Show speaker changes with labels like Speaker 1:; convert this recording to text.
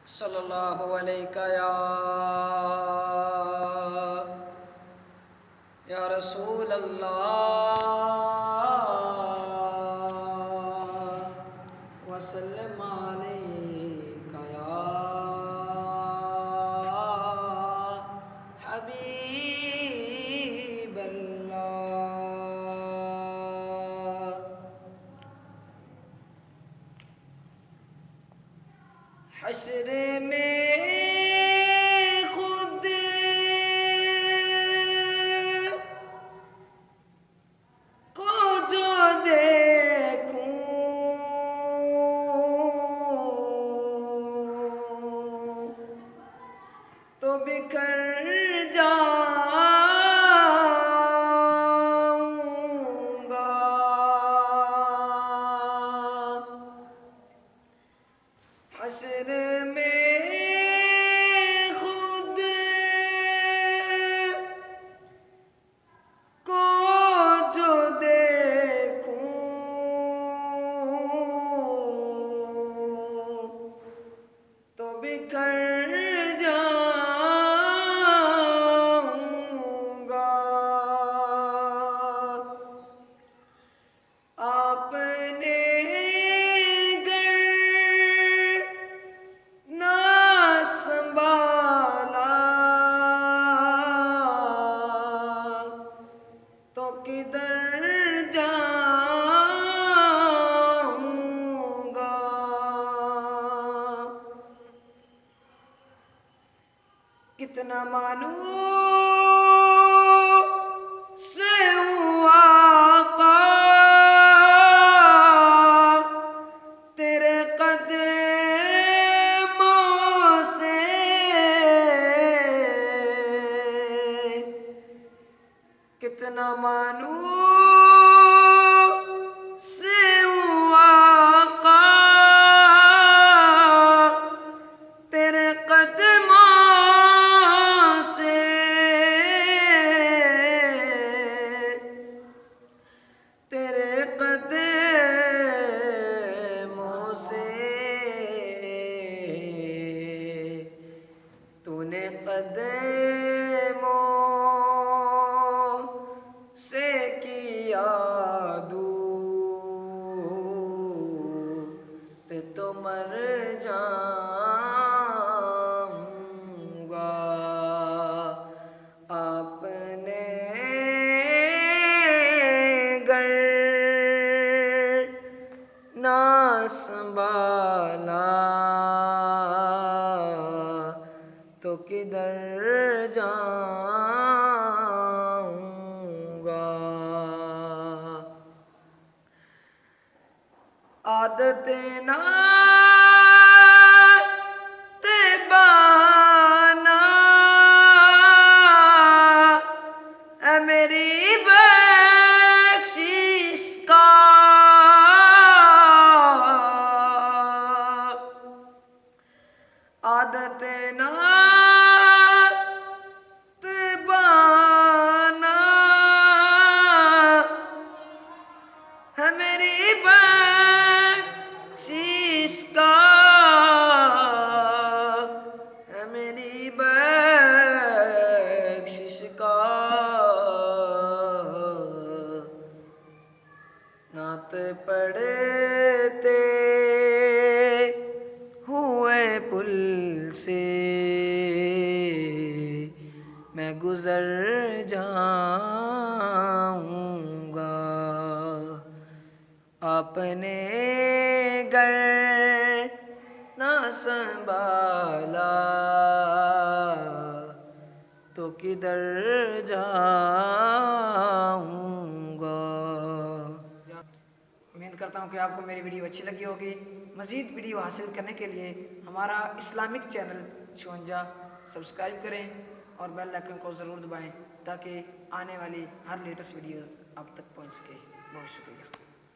Speaker 1: صلی اللہ علیہ یا رسول اللہ وسلم علیک یا حبیب اللہ۔ حشر میں خود کو جو دیکھوں تو بکھر جاؤں گا۔ حشر میں خود کو جو دیکھوں تو بکھر جاؤں گا۔ آپ نے تو کدھر جاؤں گا۔ کتنا مانوس ہوں آقا تیرے قدموں سے، کتنا مانوس ہوں آقا تیرے قدموں سے، تیرے قدموں سے۔ تو نے قدموں سے کیا دور تو مر جاؤں گا۔ آپ نے گر نہ سنبھالا تو کدھر جاؤں گا۔ عادت نعت بانا اے میری بخشش کا، عادت نعت بانا ہے میری بخشش کا، ہے میری بخشش کا۔ نعت پڑھتے ہوئے پل سے میں گزر جاؤں گا۔ آپ نے گر نہ سنبھالا تو کدھر جاؤں گا۔ امید کرتا ہوں کہ آپ کو میری ویڈیو اچھی لگی ہوگی۔ مزید ویڈیو حاصل کرنے کے لیے ہمارا اسلامک چینل 54 سبسکرائب کریں اور بیل آئیکن کو ضرور دبائیں تاکہ آنے والی ہر لیٹسٹ ویڈیوز آپ تک پہنچ سکے۔ بہت شکریہ۔